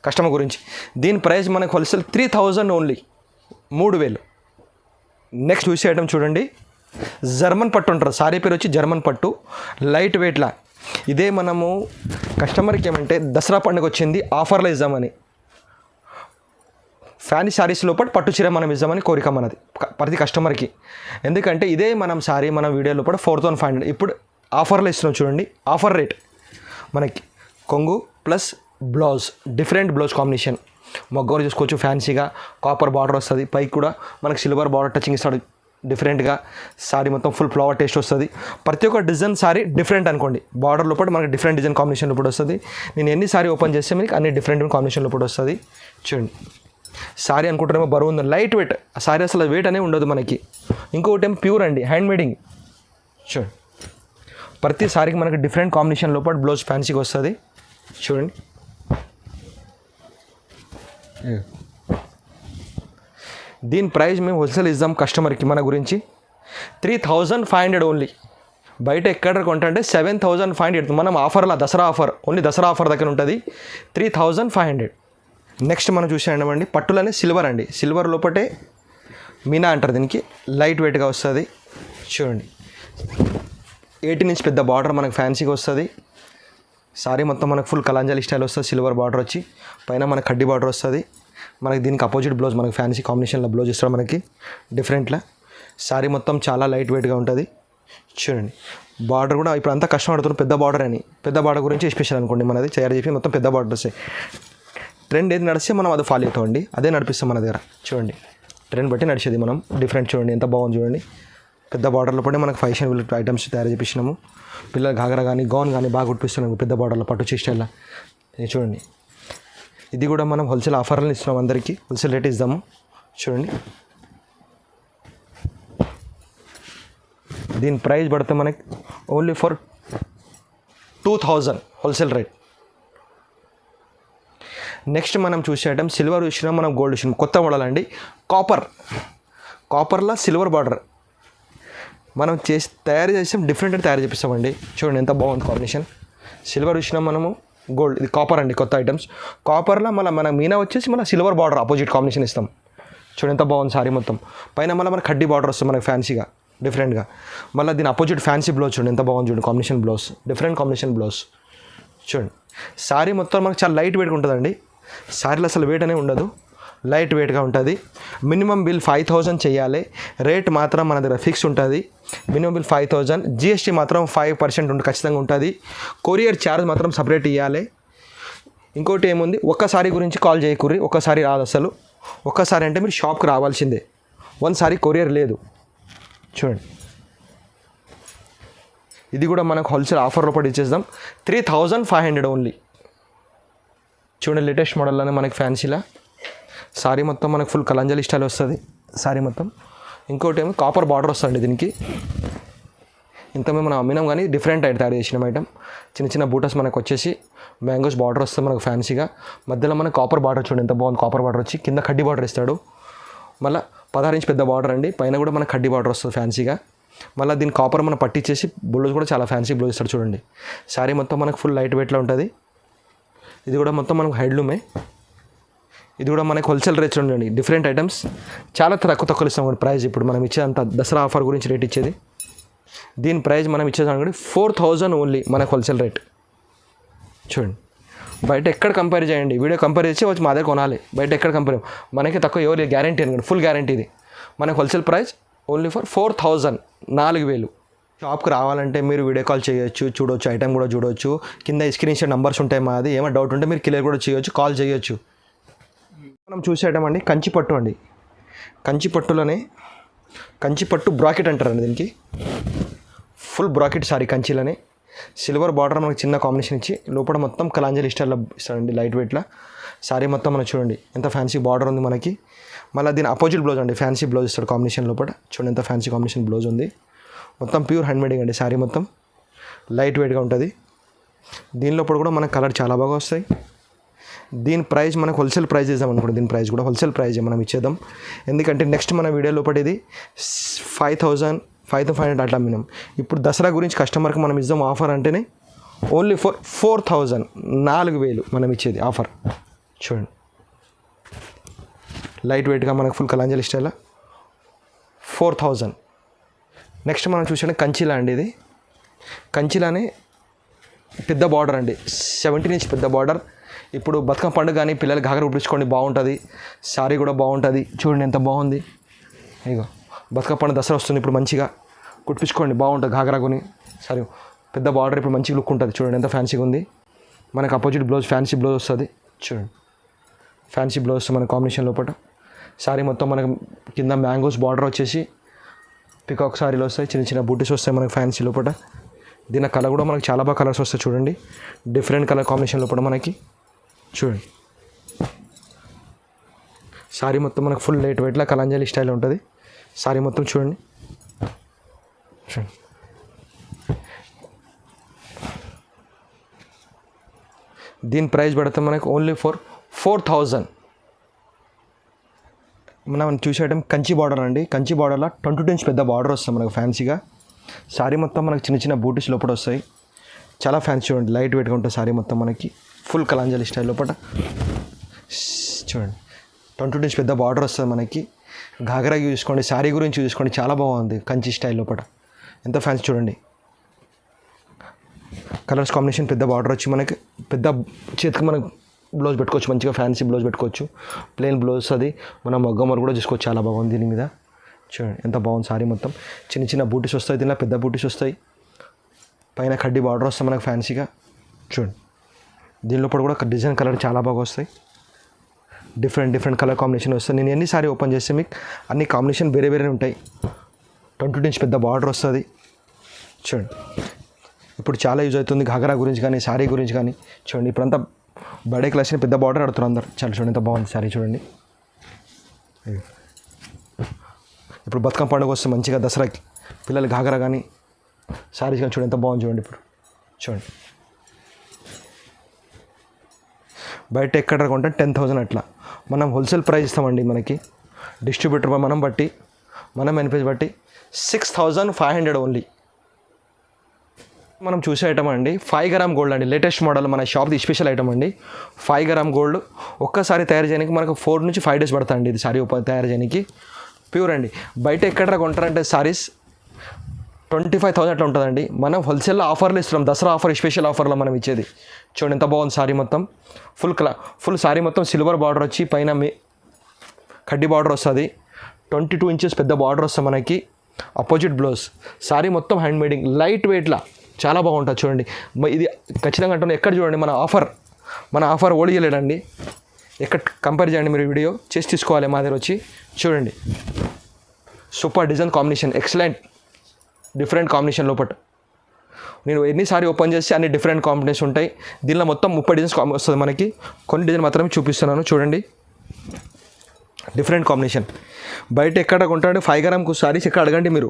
కస్టమర్ గురించి. దీని ప్రైస్ మనకు హోల్సేల్ 3000 ఓన్లీ, 3000. నెక్స్ట్ చూసే ఐటమ్ చూడండి, జర్మన్ పట్టు అంటారు, సారీ పేరు వచ్చి జర్మన్ పట్టు, లైట్ వెయిట్లా. ఇదే మనము కస్టమర్కి ఏమంటే దసరా పండుగ వచ్చింది ఆఫర్లో ఇద్దామని, ఫ్యాన్సీ శారీస్ లోపల పట్టు చీర మనం ఇద్దామని కోరిక మనది ప్రతి కస్టమర్కి. ఎందుకంటే ఇదే మనం సారీ మన వీడియో లోపల 4500 ఇప్పుడు ఆఫర్లో ఇస్తున్నాం. చూడండి ఆఫర్ రేట్ మనకి కొంగు plus blouse, different blouse combination. మొగ్గలు చూసుకోవచ్చు, ఫ్యాన్సీగా కాపర్ బార్డర్ వస్తుంది, పైకి కూడా మనకి సిల్వర్ బార్డర్ టచింగ్ ఇస్తాడు డిఫరెంట్గా. సారీ మొత్తం ఫుల్ ఫ్లవర్ టేస్ట్ వస్తుంది. ప్రతి ఒక్క డిజైన్ సారీ డిఫరెంట్ అనుకోండి, బార్డర్ లోపల మనకి డిఫరెంట్ డిజైన్ కాంబినేషన్ లోపల వస్తుంది. నేను ఎన్ని సారీ ఓపెన్ చేస్తే మీకు అన్ని డిఫరెంట్ కాంబినేషన్ లోపల వస్తుంది. చూడండి సారీ అనుకుంటారేమో బరువు ఉంది, లైట్ వెయిట్. సారీ అసలు వెయిట్ అనేది ఉండదు మనకి. ఇంకొకటి ఏమో ప్యూర్ అండి, హ్యాండ్ మేడింగ్. చూడండి ప్రతి సారీకి మనకి డిఫరెంట్ కాంబినేషన్ లోపల బ్లౌజ్ ఫ్యాన్సీగా వస్తుంది. చూడండి దీని ప్రైస్ మేము హోల్సేల్ ఇద్దాం కస్టమర్కి మన గురించి 3500 ఓన్లీ. బయట ఎక్కడ కొంటే 7500. మనం ఆఫర్లో Dasara offer, only Dasara offer దగ్గర ఉంటుంది 3500. నెక్స్ట్ మనం చూసామండి పట్టులోనే సిల్వర్ అండి, సిల్వర్ లోపటే మీనా అంటారు దీనికి, లైట్ వెయిట్గా వస్తుంది. చూడండి 18 ఇంచ్ పెద్ద బార్డర్ మనకు ఫ్యాన్సీగా వస్తుంది. సారీ మొత్తం మనకు ఫుల్ కలాంజలి స్టైల్ వస్తుంది, సిల్వర్ బార్డర్ వచ్చి పైన మనకు కడ్డీ బార్డర్ వస్తుంది. మనకి దీనికి అపోజిట్ బ్లౌజ్ మనకి ఫ్యాన్సీ కాంబినేషన్లో బ్లౌజ్ ఇస్తాడు మనకి డిఫరెంట్లా. సారీ మొత్తం చాలా లైట్ వెయిట్గా ఉంటుంది. చూడండి బార్డర్ కూడా ఇప్పుడు అంతా కష్టపడుతున్నారు పెద్ద బార్డర్ అని, పెద్ద బార్డర్ గురించి స్పెషల్ అనుకోండి మనది తయారు చేసి మొత్తం పెద్ద బార్డర్ వస్తాయి. ట్రెండ్ ఏది నడిస్తే మనం అది ఫాలో అవుతామండి, అదే నడిపిస్తాం మన దగ్గర. చూడండి ట్రెండ్ బట్టి నడిచేది మనం డిఫరెంట్. చూడండి ఎంత బాగుంది, చూడండి పెద్ద బార్డర్లో పడి మనకు ఫ్యాషన్ ఐటమ్స్ తయారు చేపించినాము. పిల్లలు ఘాగరా కానీ గౌన్ కానీ బాగా కుట్టిస్తున్నాము పెద్ద బార్డర్లో పట్టు చీస్టైల్లో. చూడండి ఇది కూడా మనం హోల్సేల్ ఆఫర్లు ఇస్తున్నాం, అందరికీ హోల్సేల్ రేట్ ఇద్దాము. చూడండి దీని ప్రైస్ పడితే మనకి only for 2000 wholesale rate. Next మనం చూసే ఐటమ్ సిల్వర్ చూసినాం, మనం గోల్డ్ చూసినాం. కొత్త మోడల్ అండి, కాపర్లో సిల్వర్ బార్డర్ మనం తయారు చేసాం. డిఫరెంట్ తయారు చేపిస్తామండి. చూడండి ఎంత బాగుంది కాంబినేషన్. సిల్వర్ చూసినాం మనము, గోల్డ్. ఇది కాపర్ అండి, కొత్త ఐటమ్స్. కాపర్లో మన మీనా వచ్చేసి మన సిల్వర్ బార్డర్ ఆపోజిట్ కాంబినేషన్ ఇస్తాం. చూడండి ఎంత బాగుంది సారీ మొత్తం. పైన మన కడ్డీ బార్డర్ వస్తుంది మనకి ఫ్యాన్సీగా, డిఫరెంట్గా. మళ్ళీ దీని అపోజిట్ ఫ్యాన్సీ బ్లౌజ్ చూడండి ఎంత బాగుంది. చూడండి combination blouse, different combination blouse. చూడండి సారీ మొత్తం మనకు చాలా లైట్ వెయిట్గా ఉంటుందండి. సారీలో అసలు వెయిట్ అనేది ఉండదు, లైట్ వెయిట్గా ఉంటుంది. మినిమం బిల్ 5000 చేయాలి. రేట్ మాత్రం మన దగ్గర ఫిక్స్ ఉంటుంది. Minimum bill 5000. జిఎస్టీ మాత్రం 5% ఖచ్చితంగా ఉంటుంది. కొరియర్ ఛార్జ్ మాత్రం సపరేట్ ఇవ్వాలి. ఇంకోటి ఏముంది, ఒక్కసారి గురించి కాల్ చేయకూరి, ఒక్కసారి రాదు అసలు. ఒక్కసారి అంటే మీరు షాప్కి రావాల్సిందే, వన్సారి కొరియర్ లేదు. చూడండి ఇది కూడా మనకు హోల్సేల్ ఆఫర్లో పడి ఇచ్చేద్దాం. 3500 ఓన్లీ. చూడండి లేటెస్ట్ మోడల్లోనే మనకి ఫ్యాన్సీలా సారీ మొత్తం మనకు ఫుల్ కలంజలి స్టైల్ వస్తుంది సారీ మొత్తం. ఇంకోటి ఏమో కాపర్ బార్డర్ వస్తుంది దీనికి. ఇంత మేము మనం అమ్మినాం కానీ డిఫరెంట్ తయారు చేసిన ఐటమ్. చిన్న చిన్న బూటస్ మనకు వచ్చేసి మ్యాంగోస్ బార్డర్ వస్తుంది మనకు ఫ్యాన్సీగా. మధ్యలో మనకు కాపర్ బార్డర్ చూడండి ఎంత బాగుంది. కాపర్ బార్డర్ వచ్చి కింద కడ్డీ బార్డర్ ఇస్తాడు. మళ్ళీ 16 ఇంచ్ పెద్ద బార్డర్ అండి. పైన కూడా మనకు కడ్డీ బార్డర్ వస్తుంది ఫ్యాన్సీగా. మళ్ళీ దీని కాపర్ మనం పట్టించేసి బ్లౌజ్ కూడా చాలా ఫ్యాన్సీ బ్లౌజ్ ఇస్తాడు చూడండి. శారీ మొత్తం మనకు ఫుల్ లైట్ వెయిట్లో ఉంటుంది. ఇది కూడా మొత్తం మనకు హ్యాండ్లూమే. ఇది కూడా మనకి హోల్సేల్ రేట్స్ ఉండండి. డిఫరెంట్ ఐటమ్స్ చాలా తక్కువ ఇస్తాం కూడా ప్రైస్. ఇప్పుడు మనం ఇచ్చేదంత దసరా ఆఫర్ గురించి రేట్ ఇచ్చేది. దీని ప్రైస్ మనం ఇచ్చేదాం కూడా 4000 ఓన్లీ మనకు హోల్సేల్ రేట్. చూడండి బయట ఎక్కడ కంపేర్ చేయండి, వీడియో కంపేర్ చేసి వచ్చి మా దగ్గర కొనాలి. బయట ఎక్కడ కంపేర్, మనకి తక్కువ ఎవరు గ్యారంటీ అనుకోండి, ఫుల్ గ్యారంటీ. ఇది మనకు హోల్సేల్ ప్రైస్ ఓన్లీ ఫర్ 4000, 4000. షాప్కి రావాలంటే మీరు వీడియో కాల్ చేయొచ్చు, చూడొచ్చు, ఐటమ్ కూడా చూడొచ్చు. కింద స్క్రీన్ షాట్ నంబర్స్ ఉంటాయి మాది. ఏమైనా డౌట్ ఉంటే మీరు క్లియర్ కూడా చేయొచ్చు, కాల్ చేయొచ్చు. మనం చూసే ఐటమ్ అండి కంచిపట్టు అండి. కంచిపట్టులోనే కంచిపట్టు బ్రాకెట్ అంటారండి దీనికి. ఫుల్ బ్రాకెట్ సారీ కంచిలోనే. సిల్వర్ బార్డర్ మనకు చిన్న కాంబినేషన్ ఇచ్చి లోపల మొత్తం కలాంజలి స్టైల్లో ఇస్తారండి లైట్ వెయిట్లో. సారీ మొత్తం మనం చూడండి ఎంత ఫ్యాన్సీ బార్డర్ ఉంది మనకి. మళ్ళీ దీని అపోజిట్ బ్లౌజ్ అండి, ఫ్యాన్సీ బ్లౌజ్ ఇస్తాడు కాంబినేషన్ లోపల. చూడండి ఎంత ఫ్యాన్సీ కాంబినేషన్ బ్లౌజ్ ఉంది. మొత్తం ప్యూర్ హ్యాండ్మేడింగ్ అండి. సారీ మొత్తం లైట్ వెయిట్గా ఉంటుంది. దీని లోపల కూడా మనకు కలర్ చాలా బాగా వస్తాయి. దీని ప్రైస్ మనకు హోల్సేల్ ప్రైస్ ఇద్దాం అనుకోండి. దీని ప్రైస్ కూడా హోల్సేల్ ప్రైజ్ మనం ఇచ్చేద్దాం. ఎందుకంటే నెక్స్ట్ మన వీడియో లోపల ఇది 5500 అట్లా మినిమం. ఇప్పుడు దసరా గురించి కస్టమర్కి మనం ఇద్దాం ఆఫర్ అంటేనే ఓన్లీ ఫర్ 4000, 4000 మనం ఇచ్చేది ఆఫర్. చూడండి లైట్ వెయిట్గా మనకు ఫుల్ కలాంజలి స్టైల్ 4000. నెక్స్ట్ మనం చూసాం కంచిలా అండి. ఇది కంచిలానే పెద్ద బార్డర్ అండి, 17 ఇంచ్ పెద్ద బార్డర్. ఇప్పుడు బతుకమ్మ పండుగ కానీ పిల్లలు घाघरा కుట్టించుకోండి బాగుంటుంది. సారీ కూడా బాగుంటుంది. చూడండి ఎంత బాగుంది. ఇగో బతుకమ్మ పండుగ దసరా వస్తుంది, ఇప్పుడు మంచిగా కుట్టించుకోండి బాగుంటుంది. घाघरा కొని సారీ పెద్ద బార్డర్ ఇప్పుడు మంచి లుక్ ఉంటుంది. చూడండి ఎంత ఫ్యాన్సీగా ఉంది. మనకు అపోజిట్ బ్లౌజ్ ఫ్యాన్సీ బ్లౌజ్ వస్తుంది. చూడండి ఫ్యాన్సీ బ్లౌజ్ మన కాంబినేషన్ లోపల. సారీ మొత్తం మనకు కింద మ్యాంగోస్ బార్డర్ వచ్చేసి పికాక్ సారీలు వస్తాయి, చిన్న చిన్న బూటీస్ వస్తాయి మనకు ఫ్యాన్సీ లోపల. దీని కలర్ కూడా మనకు చాలా బాగా కలర్స్ వస్తాయి. చూడండి డిఫరెంట్ కలర్ కాంబినేషన్ లోపల మనకి. చూడండి సారీ మొత్తం మనకు ఫుల్ లైట్ వెయిట్లో కలంజలి స్టైల్ ఉంటుంది. సారీ మొత్తం చూడండి. దీని ప్రైస్ పడితే మనకు ఓన్లీ ఫర్ 4000. మనం చూసే ఐటమ్ కంచి బార్డర్ అండి. కంచి బార్డర్లో 22 ఇంచ్ పెద్ద బార్డర్ వస్తుంది మనకు ఫ్యాన్సీగా. సారీ మొత్తం మనకు చిన్న చిన్న బూటీస్ లోపల వస్తాయి. చాలా ఫ్యాన్సీ చూడండి, లైట్ వెయిట్గా ఉంటుంది సారీ మొత్తం మనకి. ఫుల్ కలాంజలి స్టైల్ లోపల చూడండి 22 ఇంచ్ పెద్ద బార్డర్ వస్తుంది మనకి. घाघरा చూసుకోండి, సారీ గురించి చూసుకోండి, చాలా బాగుంది కంచి స్టైల్ లోపల. ఎంత ఫ్యాన్సీ చూడండి. కలర్స్ కాంబినేషన్ పెద్ద బార్డర్ వచ్చి మనకి పెద్ద చేతికి మనకు బ్లౌజ్ పెట్టుకోవచ్చు, మంచిగా ఫ్యాన్సీ బ్లౌజ్ పెట్టుకోవచ్చు. ప్లెయిన్ బ్లౌజ్ అది మనం మగ్గమర్ కూడా చూసుకోవచ్చు, చాలా బాగుంది దీని మీద. చూడండి ఎంత బాగుంది సారీ మొత్తం. చిన్న చిన్న బూటీస్ వస్తాయి, దీనిలో పెద్ద బూటీస్ వస్తాయి. పైన కడ్డీ బార్డర్ వస్తాయి మనకు ఫ్యాన్సీగా. చూడండి దీని లోపల కూడా డిజైన్ కలర్ చాలా బాగా వస్తాయి. డిఫరెంట్ కలర్ కాంబినేషన్ వస్తాయి. నేను ఎన్ని సారీ ఓపెన్ చేస్తే మీకు అన్ని కాంబినేషన్ వేరే వేరే ఉంటాయి. 22 ఇంచ్ పెద్ద బార్డర్ వస్తుంది. చూడండి ఇప్పుడు చాలా యూజ్ అవుతుంది घाघरा గురించి కానీ సారీ గురించి కానీ. చూడండి ఇప్పుడంతా బడే క్లాస్ పెద్ద బార్డర్ ఆడుతున్నారు అందరు. చాలా చూడండి ఎంత బాగుంది సారీ చూడండి. ఇప్పుడు బతుకమ్మ పండుగ వస్తే మంచిగా దసరాకి పిల్లలు घाघरा కానీ సారీస్ కానీ చూడండి ఎంత బాగుంది చూడండి. ఇప్పుడు చూడండి బయట ఎక్కడ కొంటే 10,000 అట్లా. మనం హోల్సేల్ ప్రైస్ ఇస్తామండి. మనకి డిస్ట్రిబ్యూటర్ మనం బట్టి మనం ఎన్పేజ్ బట్టి 6,500 ఓన్లీ. మనం చూసే ఐటమ్ అండి 5 గ్రామ్ గోల్డ్ అండి, లేటెస్ట్ మోడల్ మన షాప్ది స్పెషల్ ఐటమ్ అండి. 5 గ్రామ్ గోల్డ్ ఒక్కసారి తయారు చేయడానికి మనకు 4 నుంచి 5 డేస్ పడుతుంది అండి ఇది సారీ తయారు చేయడానికి. ప్యూర్ అండి. బయట ఎక్కడ కొంటారంటే సారీస్ 25,000 అట్లా ఉంటుందండి. మనం హోల్సేల్లో ఆఫర్లు ఇస్తున్నాం, దసరా ఆఫర్ స్పెషల్ ఆఫర్లో మనం ఇచ్చేది. చూడండి ఎంత బాగుంది సారీ మొత్తం. ఫుల్ సారీ మొత్తం సిల్వర్ బార్డర్ వచ్చి పైన కడ్డీ బార్డర్ వస్తుంది. 22 ఇంచెస్ పెద్ద బార్డర్ వస్తుంది మనకి. Opposite blouse. సారీ మొత్తం హ్యాండ్ మేడింగ్, లైట్ వెయిట్లా చాలా బాగుంటుంది. చూడండి ఇది ఖచ్చితంగా అంటున్నాను. ఎక్కడ చూడండి మన ఆఫర్ ఓడియలేడండి. ఎక్కడ కంపేర్ చేయండి, మీరు వీడియో చేసి తీసుకోవాలి మా దగ్గర వచ్చి. చూడండి super design combination, excellent different combination లోపల. నేను ఎన్నిసారి ఓపెన్ చేస్తే అన్ని డిఫరెంట్ కాంబినేషన్ ఉంటాయి. దీనిలో మొత్తం 30 డిజైన్స్ వస్తుంది మనకి. కొన్ని డిజైన్ మాత్రమే చూపిస్తున్నాను. చూడండి డిఫరెంట్ కాంబినేషన్. బయట ఎక్కడ కొంటాడు 5 గ్రామ్కు సారీస్ ఎక్కడ అడగండి మీరు,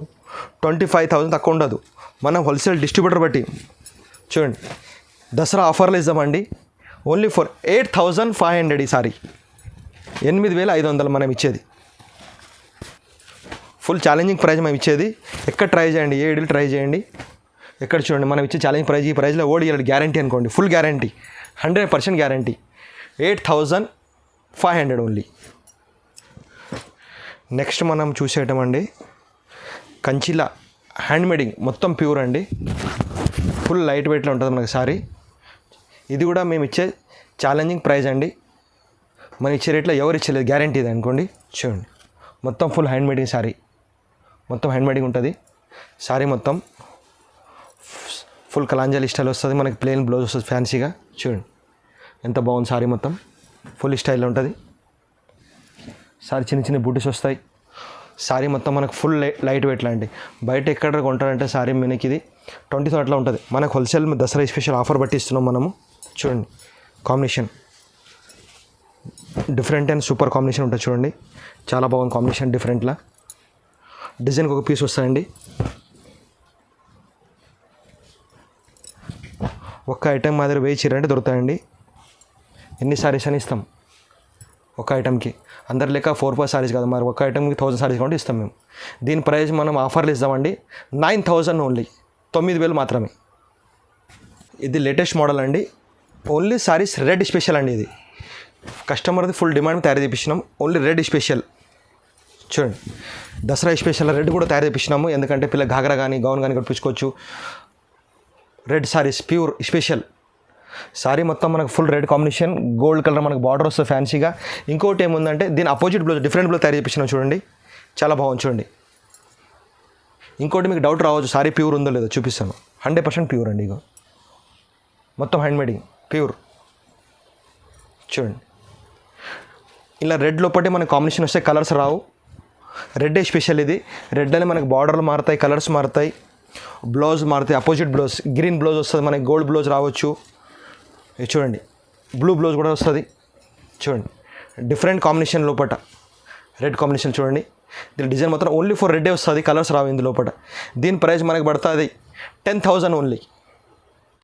25,000 తక్కువ ఉండదు. మనం హోల్సేల్ డిస్ట్రిబ్యూటర్ బట్టి చూడండి దసరా ఆఫర్లు ఇద్దామండి. ఓన్లీ ఫర్ 8,500 ఈ సారీ. 8,500 మనం ఇచ్చేది. ఫుల్ ఛాలెంజింగ్ ప్రైజ్ మనం ఇచ్చేది. ఎక్కడ ట్రై చేయండి, ఏ ఇడిలు ట్రై చేయండి. ఎక్కడ చూడండి మనం ఇచ్చే ఛాలెంజ్ ప్రైజ్, ఈ ప్రైజ్లో ఓడియాలి గ్యారంటీ అనుకోండి, full guarantee, 100% guarantee. 8,500 only. Next మనం చూసేటమండి కంచిలా హ్యాండ్ మేడింగ్, మొత్తం ప్యూర్ అండి. ఫుల్ లైట్ వెయిట్లో ఉంటుంది మనకి సారీ. ఇది కూడా మేము ఇచ్చే ఛాలెంజింగ్ ప్రైజ్ అండి. మనం ఇచ్చే రేట్లో ఎవరు ఇచ్చలేదు, గ్యారంటీ ఇది అనుకోండి. చూడండి మొత్తం ఫుల్ హ్యాండ్ మేడింగ్ సారీ, మొత్తం హ్యాండ్ మేడింగ్ ఉంటుంది సారీ మొత్తం. ఫుల్ కలాంజలి స్టైల్ వస్తుంది మనకి, ప్లెయిన్ బ్లౌజ్ వస్తుంది ఫ్యాన్సీగా. చూడండి ఎంత బాగుంది సారీ మొత్తం ఫుల్ స్టైల్లో ఉంటుంది. సారీ చిన్న చిన్న బూటీస్ వస్తాయి. సారీ మొత్తం మనకు ఫుల్ లైట్ వెయిట్ లాంటి. బయట ఎక్కడ కొంటారంటే సారీ మనకి ఇది 20,000 అట్లా ఉంటుంది. మనకు హోల్సేల్ దసరా స్పెషల్ ఆఫర్ బట్టి ఇస్తున్నాం మనము. చూడండి combination different and super combination ఉంటుంది. చూడండి చాలా బాగుంది కాంబినేషన్ డిఫరెంట్లా. డిజైన్కి ఒక పీస్ వస్తాయండి. ఒక్క ఐటెం మా దగ్గర 1000 చీర అంటే దొరుకుతాయండి. ఎన్ని సారీస్ అని ఇస్తాం ఒక ఐటెంకి. అందరు లెక్క 4-5 సారీస్ కాదు, మరి ఒక ఐటెంకి 1000 సారీస్ కాబట్టి ఇస్తాం మేము. దీని ప్రైస్ మనం ఆఫర్లు ఇస్తామండి 9,000 ఓన్లీ, 9,000 మాత్రమే. ఇది లేటెస్ట్ మోడల్ అండి. ఓన్లీ సారీస్ రెడ్ స్పెషల్ అండి. ఇది కస్టమర్ది ఫుల్ డిమాండ్ తయారు చేయించినాం. Only red special. చూడండి దసరా స్పెషల్ రెడ్ కూడా తయారు చేయించినాము. ఎందుకంటే పిల్ల ఘాగ్రా కానీ గౌన్ కానీ కట్టించుకోవచ్చు. Red saris pure special. Sari మొత్తం మనకు full red combination, gold colour మనకు బార్డర్ వస్తుంది ఫ్యాన్సీగా. ఇంకోటి ఏముందంటే దీని అపోజిట్ బ్లౌజ్, డిఫరెంట్ బ్లౌజ్ తయారు చేయించినాం. చూడండి చాలా బాగుంది. చూడండి ఇంకోటి మీకు డౌట్ రావచ్చు సారీ ప్యూర్ ఉందో లేదో, చూపిస్తాను. 100% ప్యూర్ అండి. ఇగో మొత్తం హ్యాండ్ మేడింగ్ ప్యూర్. చూడండి ఇలా రెడ్ లోపటి మనకి కాంబినేషన్ వస్తే కలర్స్ రావు. రెడ్ స్పెషల్ ఇది. రెడ్ అని మనకి బార్డర్లు మారుతాయి, కలర్స్ మారుతాయి, బ్లౌజ్ మారుతాయి. అపోజిట్ బ్లౌజ్ గ్రీన్ బ్లౌజ్ వస్తుంది మనకి, గోల్డ్ బ్లౌజ్ రావచ్చు. ఇది చూడండి బ్లూ బ్లౌజ్ కూడా వస్తుంది. చూడండి డిఫరెంట్ కాంబినేషన్ లోపల రెడ్ కాంబినేషన్. చూడండి దీని డిజైన్ మొత్తం ఓన్లీ ఫర్ రెడ్డే వస్తుంది, కలర్స్ రావు ఇందు లోపల. దీని ప్రైస్ మనకి పడుతుంది 10,000 ఓన్లీ.